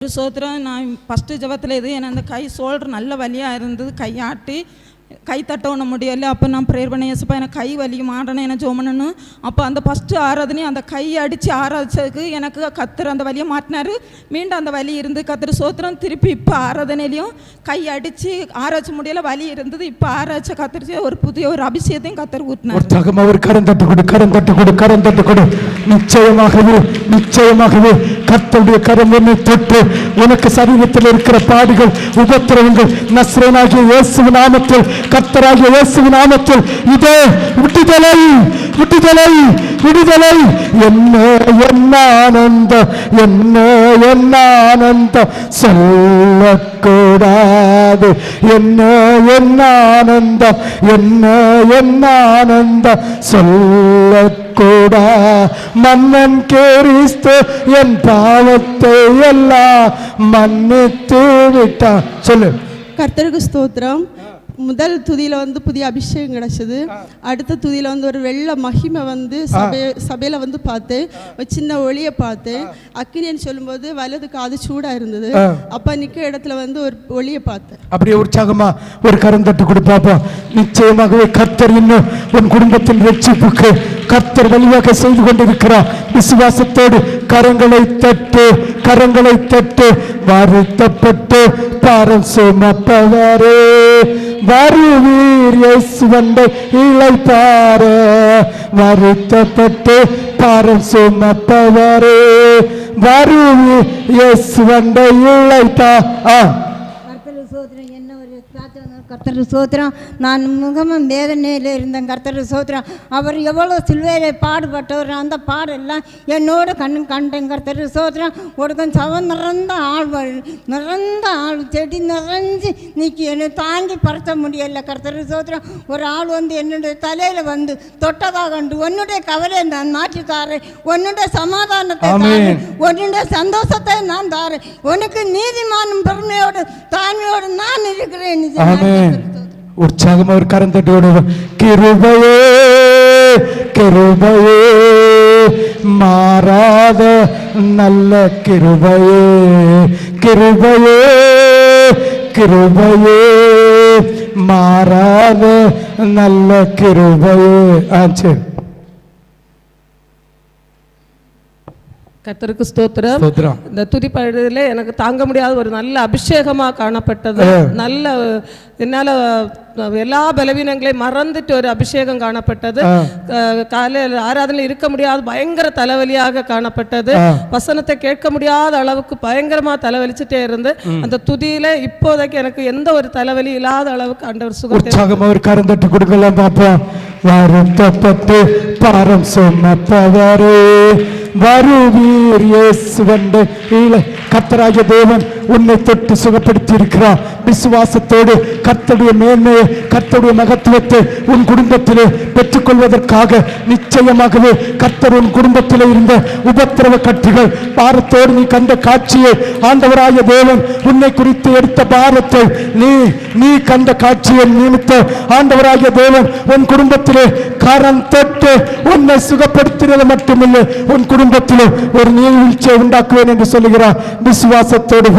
சோத்திரம். நான் ஃபஸ்ட்டு ஜபத்தில் இது எனக்கு அந்த கை ஷோல்டர் நல்ல வலியாக இருந்தது, கையாட்டி கை தட்ட ஒண்ண முடியல. அப்போ நான் ப்ரேயர் பண்ண ஏசப்பா எனக்கு கை வலி மாட்டணும் என்ன ஜோமனு. அப்போ அந்த ஃபஸ்ட்டு ஆராதனையும் அந்த கையை அடித்து ஆராதிச்சதுக்கு எனக்கு கத்தர் அந்த வலியை மாட்டினார். மீண்டும் அந்த வலி இருந்து கத்தர் சோத்திரம். திருப்பி இப்போ ஆராதனையிலையும் கை அடித்து ஆராய்ச்சி முடியல, வலி இருந்தது. இப்போ ஆராய்ச்சி கத்தரிச்சு ஒரு புதிய ஒரு அபிஷேகத்தையும் கத்தர் ஊட்டினார். ஒரு கரம் தட்டு கொடு, கரம் தட்டு கொடு, கரம் தட்டு கொடு. நிச்சயமாகவே நிச்சயமாகவே கர்த்தருடைய கரம் என்னை தொட்டு உனக்கு சரீரத்தில் இருக்கிற பாடுகள் உபத்திரவங்கள் நஸ்ரேனாகிய இயேசுவின் நாமத்தில், கர்த்தராகிய இயேசுவின் நாமத்தில் இதே விடுதலை விடுதலை விடுதலை. என்ன ஆனந்தம், என்ன ஆனந்தம் சொல்லக்கூடாது. என்ன ஆனந்தம், என்ன ஆனந்தம் சொல்லக்கூடா. மன்னன் கிறிஸ்து என் பாவத்தை எல்லாம் மன்னித்து விட்டான். சொல்லு. கர்த்தருக்கு ஸ்தோத்திரம். முதல் துதியில் புதிய அபிஷேகம் கிடைச்சது. அடுத்த துதியில் ஒரு வெள்ளை மகிமை சபையில் பார்த்தேன். ஒரு சின்ன ஒளியை பார்த்தேன். அக்கினின்னு சொல்லும்போது வலது காது சூடாக இருந்தது. அப்போ நிற்க இடத்துல ஒரு ஒளியை பார்த்தேன். அப்படியே உற்சாகமா ஒரு கரம் தட்டு கொடு பாப்பா. நிச்சயமாகவே கர்த்தர் இன்னும் உன் குடும்பத்தில் ரட்சிப்புக்கு கர்த்தர் வழியாக செய்து கொண்டிருக்கிறார். விசுவாசத்தோடு கரங்களை தட்டு, கரங்களை தட்டு. வருத்தப்பட்டு பாரம் சுமப்பவரே வருவீர் இயேசுவண்டை இளைப்பார. வருத்தப்பட்டு பாரம் சுமப்பவரே வருவீர் இயேசுவண்டை இளைப்பார. என்ன ஒரு கர்த்தர் சோத்திரம். நான் முகமும் வேதனையில் இருந்தேன். கர்த்தர் சோத்திரம். அவர் எவ்வளோ சிலுவையிலே பாடுபட்டவர், அந்த பாடெல்லாம் என்னோட கண்டேன். கர்த்தர் சோத்திரம். ஒருத்தன் சவம் நிறந்த ஆள் செடி நிறைஞ்சு நீக்கி என்னை தாங்கி பறத்த முடியல. கர்த்தர் சோத்திரம். ஒரு ஆள் என்னுடைய தலையில் தொட்டதாக கண்டு உன்னுடைய கவலையை நான் மாற்றி தாரேன், உன்னுடைய சமாதானத்தை தாரேன், உன்னுடைய சந்தோஷத்தை நான் தாரேன், உனக்கு நீதிமானும் பெருமையோடு தாழ்மையோடு நான் இருக்கிறேன். உற்சாகமா ஒரு கரம் தட்டு. கிருபையே கிருபையே மாறாத நல்ல கிருபையே, கிருபையே கிருபையே மாறாத நல்ல கிருபையே. சரி. கர்த்தருக்கு ஸ்தோத்திரம். இந்த துதிப்பாடுல எனக்கு தாங்க முடியாத ஒரு நல்ல அபிஷேகமா காணப்பட்டது. நல்ல என்னால எல்லா பலவீனங்களையும் மறந்துட்டு ஒரு அபிஷேகம் காணப்பட்டது. காலையில் ஆராதனையில் இருக்க முடியாத பயங்கர தலைவலியாக காணப்பட்டது. வசனத்தை கேட்க முடியாத அளவுக்கு பயங்கரமா தலைவலிச்சுட்டே இருந்து அந்த துதியில இப்போதைக்கு எனக்கு எந்த ஒரு தலைவலி இல்லாத அளவுக்கு ஆண்டவர் சுகத்தை ஒரு கரந்தட்டு கொடுக்கலாம் பாப்பா. வருத்தப்பட்டு பாரம் சுமப்பவரே வருவீர் இயேசுவண்டை இளை. கர்த்தராகிய தேவன் உன்னை தொட்டு சுகப்படுத்தி இருக்கிறார். விசுவாசத்தோடு கர்த்தருடைய மேன்மையை, கர்த்தருடைய மகத்துவத்தை உன் குடும்பத்திலே பெற்றுக்கொள்வதற்காக நிச்சயமாகவே கர்த்தர் உன் குடும்பத்திலே இருந்த உபத்திரவ கட்டுகள் பாரத்தோடு நீ கண்ட காட்சியை ஆண்டவராகிய தேவன் உன்னை குறித்து எடுத்த பாரத்தை நீ கண்ட காட்சியை நிமித்த ஆண்டவராகிய தேவன் உன் குடும்பத்திலே கரம் தொட்டு உன்னை சுகப்படுத்தினது மட்டுமில்லை, உன் குடும்பத்திலே ஒரு நீர்வீழ்ச்சியை உண்டாக்குவேன் என்று சொல்லுகிறார். விசுவாசத்தோடு